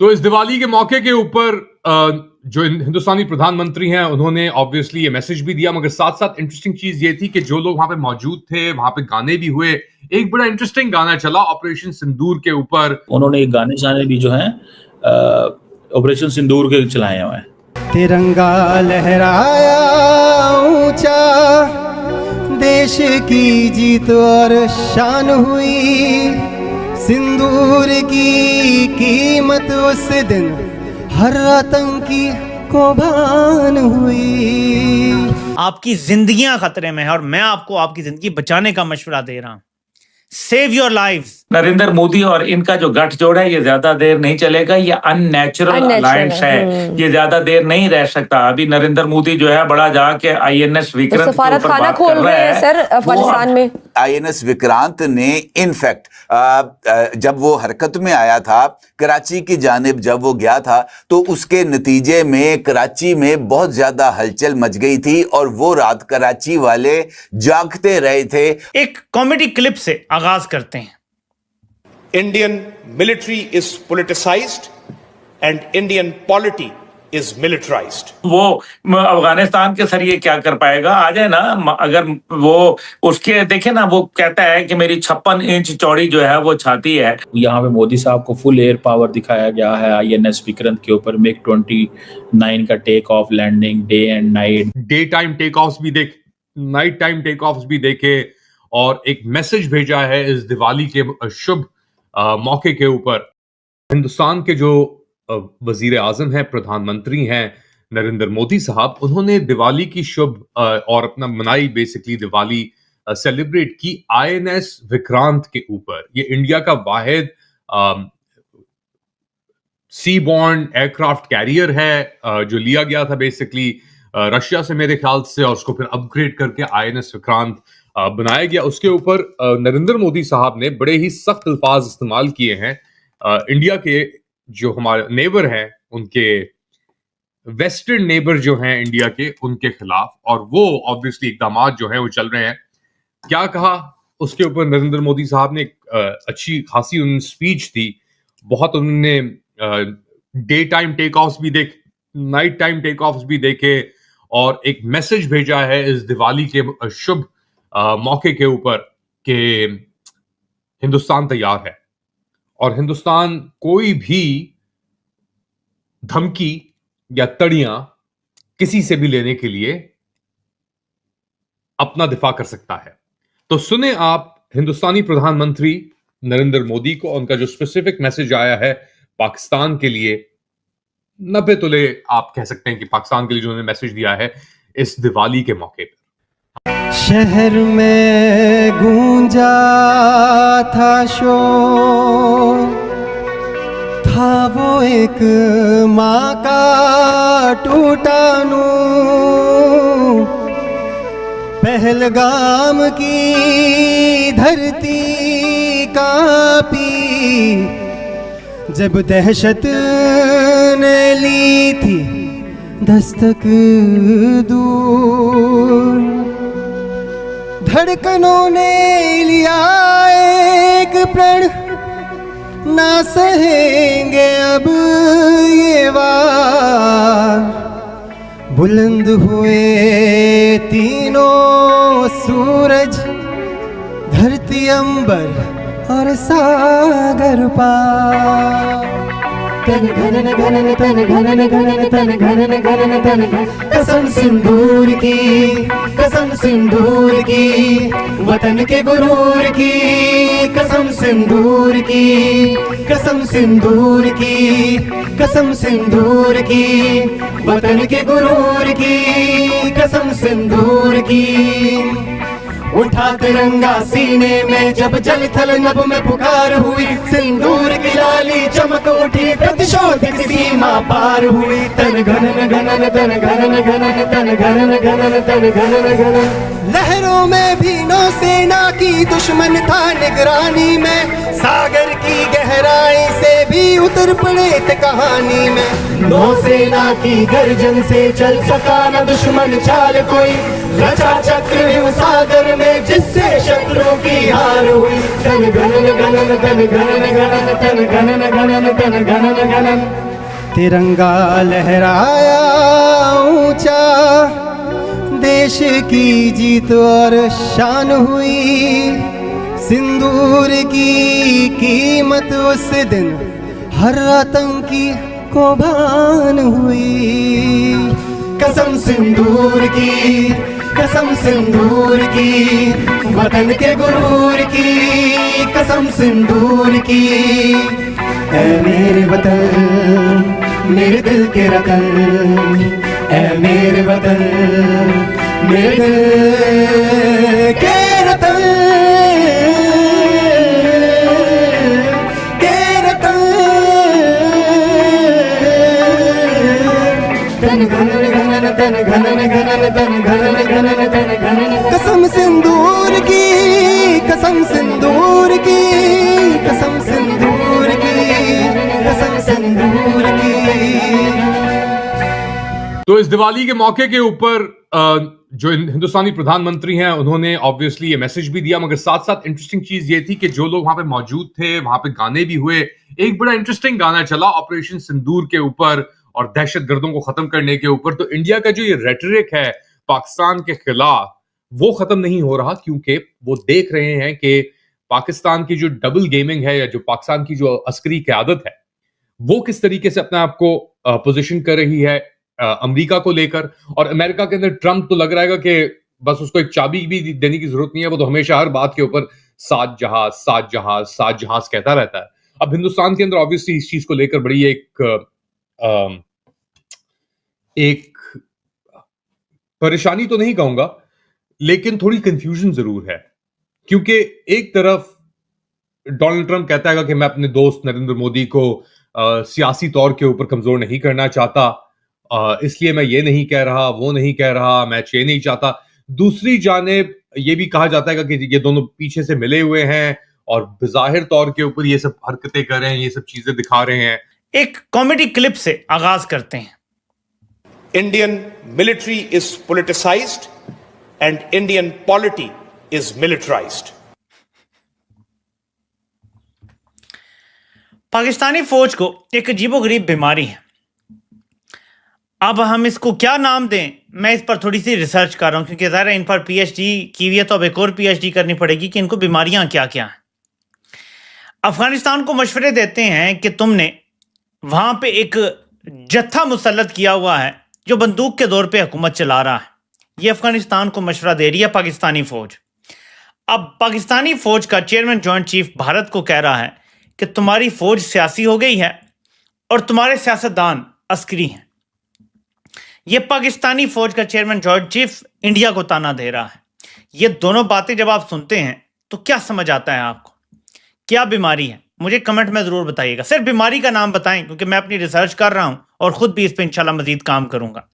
तो इस दिवाली के मौके के ऊपर जो हिंदुस्तानी प्रधानमंत्री हैं उन्होंने ऑब्वियसली ये मैसेज भी दिया, मगर साथ साथ इंटरेस्टिंग चीज ये थी कि जो लोग वहां पे मौजूद थे वहां पे गाने भी हुए। एक बड़ा इंटरेस्टिंग गाना चला ऑपरेशन सिंदूर के ऊपर। उन्होंने एक गाने शाने भी जो हैं ऑपरेशन सिंदूर के चलाए हुए हैं। तिरंगा लहराया ऊंचा, देश की जीत और शान हुई, सिंदूर की कीमत उस दिन हर आतंकी को भान हुई। आपकी जिंदगियां खतरे में है और मैं आपको आपकी जिंदगी बचाने का मशवरा दे रहा हूं। Save your lives. Narendra Modi और इनका जो गठजोड़ है ये ज्यादा देर नहीं चलेगा, ये अननेचुरल अलायंस है, ये ज्यादा देर नहीं रह सकता। अभी नरेंद्र मोदी जो है बड़ा जाके आईएनएस विक्रांत सफारत खाना खोल रहे हैं सर अफगानिस्तान में। आईएनएस विक्रांत ने इनफैक्ट जब वो हरकत में आया था कराची की जानिब, जब वो गया था तो उसके नतीजे में कराची में बहुत ज्यादा हलचल मच गई थी और वो रात कराची वाले जागते रहे थे। एक कॉमेडी क्लिप से आगाज करते हैं। Indian military is politicized and Indian polity is militarized. वो अफगानिस्तान के सर ये क्या कर पाएगा? आ जाए ना, अगर वो उसके देखे ना, वो कहता है कि मेरी 56 इंच चौड़ी जो है वो छाती है। यहाँ पे मोदी साहब को फुल एयर पावर दिखाया गया है आईएनएस विक्रांत के ऊपर। मिग 29 का take off landing, day and night, day time take off भी देख, नाइट टाइम टेक ऑफ भी देखे और एक मैसेज भेजा है इस दिवाली के शुभ मौके के ऊपर। हिंदुस्तान के जो वजीर आजम हैं, प्रधानमंत्री हैं नरेंद्र मोदी साहब, उन्होंने दिवाली की शुभ और अपना मनाई बेसिकली दिवाली सेलिब्रेट की आईएनएस विक्रांत के ऊपर। ये इंडिया का वाहिद सी बॉर्न एयरक्राफ्ट कैरियर है जो लिया गया था बेसिकली रशिया से मेरे ख्याल से, और उसको फिर अपग्रेड करके आईएनएस विक्रांत बनाया गया। उसके ऊपर नरेंद्र मोदी साहब ने बड़े ही सख्त अल्फाज इस्तेमाल किए हैं इंडिया के जो हमारे नेबर हैं, उनके वेस्टर्न नेबर जो हैं इंडिया के, उनके खिलाफ, और वो ऑब्वियसली इकदाम जो हैं वो चल रहे हैं। क्या कहा उसके ऊपर नरेंद्र मोदी साहब ने? अच्छी खासी उन्होंने स्पीच दी, बहुत उन्होंने डे टाइम टेक ऑफ भी देख, नाइट टाइम टेक ऑफ भी देखे और एक मैसेज भेजा है इस दिवाली के शुभ मौके के ऊपर कि हिंदुस्तान तैयार है और हिंदुस्तान कोई भी धमकी या तड़ियां किसी से भी लेने के लिए अपना दिफा कर सकता है। तो सुने आप हिंदुस्तानी प्रधानमंत्री नरेंद्र मोदी को, उनका जो स्पेसिफिक मैसेज आया है पाकिस्तान के लिए। 90 तुले आप कह सकते हैं कि पाकिस्तान के लिए जो उन्होंने मैसेज दिया है इस दिवाली के मौके पर। शहर में गूंजा था शोर, था वो एक माँ का टूटा नूर, पहलगाम की धरती कांपी जब दहशत ने ली थी दस्तक दूर, धड़कनों ने लिया एक प्रण, ना सहेंगे अब ये वार, बुलंद हुए तीनों सूरज, धरती अंबर और सागर पार। तन घनन घनन तन घनन घनन तन घनन घनन तन घन, कसम सिंदूर की, कसम सिंदूर की, वतन के गुरूर की, कसम सिंदूर की, कसम सिंदूर की, कसम सिंदूर की, वतन के गुरूर की, कसम सिंदूर की। उठा तिरंगा सीने में जब जल थल नभ में पुकार हुई, सिंदूर की लाली चमक उठी, प्रतिशोध की सीमा पार हुई। तन घनन घनन तन घनन घनन तन घनन घनन तन घनन घनन। लहरों में भी नौसेना की दुश्मन था निगरानी में, सागर की गहराई से भी उतर पड़े थे कहानी में। नौसेना की गर्जन से चल सका न दुश्मन चाल कोई, रचा चक्र सागर में जिससे शत्रुओं की हार हुई। तन घनन घनन तन घनन घनन तन घनन घनन तन घनन तिरंगा लहराया ऊंचा, देश की जीत और शान हुई। सिंदूर की कीमत उस दिन हर आतंकी को भान हुई। कसम सिंदूर की, कसम सिंदूर की, वतन के गुरूर की, कसम सिंदूर की। ऐ मेरे वतन, मेरे दिल के रतन, ऐ मेरे वतन, मेरे दिल के रतन, के रतन। तन घनन घनन तन घनन घनन तन घनन घनन तन घनन। कसम सिंदूर की, कसम सिंदूर की, कसम सिंदूर की, कसम सिंदूर की। तो इस दिवाली के मौके के ऊपर जो हिंदुस्तानी प्रधानमंत्री हैं उन्होंने ऑब्वियसली ये मैसेज भी दिया, मगर साथ साथ इंटरेस्टिंग चीज ये थी कि जो लोग वहां पे मौजूद थे वहां पे गाने भी हुए। एक बड़ा इंटरेस्टिंग गाना चला ऑपरेशन सिंदूर के ऊपर और दहशतगर्दों को खत्म करने के ऊपर। तो इंडिया का जो ये रेटरिक है पाकिस्तान के खिलाफ वो खत्म नहीं हो रहा, क्योंकि वो देख रहे हैं कि पाकिस्तान की जो डबल गेमिंग है या जो पाकिस्तान की जो अस्करी क़यादत है वो किस तरीके से अपने आप को पोजीशन कर रही है अमेरिका को लेकर। और अमेरिका के अंदर ट्रंप तो लग रहा है कि बस उसको एक चाबी भी देने की जरूरत नहीं है, वो तो हमेशा हर बात के ऊपर सात जहाज सात जहाज सात जहाज कहता रहता है। अब हिंदुस्तान के अंदर ऑब्वियसली इस चीज को लेकर बड़ी एक परेशानी तो नहीं कहूंगा, लेकिन थोड़ी कंफ्यूजन जरूर है, क्योंकि एक तरफ डोनाल्ड ट्रंप कहता है कि मैं अपने दोस्त नरेंद्र मोदी को सियासी तौर के ऊपर कमजोर नहीं करना चाहता, इसलिए मैं ये नहीं कह रहा, वो नहीं कह रहा, मैं ये नहीं चाहता। दूसरी जानिब ये भी कहा जाता है कि ये दोनों पीछे से मिले हुए हैं और बज़ाहिर तौर के ऊपर ये सब हरकतें कर रहे हैं, ये सब चीजें दिखा रहे हैं। एक कॉमेडी क्लिप से आगाज करते हैं। Indian military is politicized and Indian polity is militarized. Pakistani फौज को एक अजीबोगरीब बीमारी है। अब हम इसको क्या नाम दें, मैं इस पर थोड़ी सी रिसर्च कर रहा हूं, क्योंकि ज़ाहिर है इन पर पीएचडी की हुई है, तो अब एक और पीएचडी करनी पड़ेगी कि इनको बीमारियां क्या क्या हैं। अफगानिस्तान को मशवरे देते हैं कि तुमने वहां पे एक जत्था मुसल्लत किया हुआ है जो बंदूक के दौर पे हुकूमत चला रहा है। ये अफगानिस्तान को मशवरा दे रही है पाकिस्तानी फौज। अब पाकिस्तानी फौज का चेयरमैन जॉइंट चीफ भारत को कह रहा है कि तुम्हारी फौज सियासी हो गई है और तुम्हारे सियासतदान अस्करी हैं। ये पाकिस्तानी फौज का चेयरमैन जॉइंट चीफ इंडिया को ताना दे रहा है। ये दोनों बातें जब आप सुनते हैं तो क्या समझ आता है आपको? क्या बीमारी है? मुझे कमेंट में जरूर बताइएगा। सिर्फ बीमारी का नाम बताएं, क्योंकि मैं अपनी रिसर्च कर रहा हूं और खुद भी इस पर इंशाल्लाह मजीद काम करूंगा।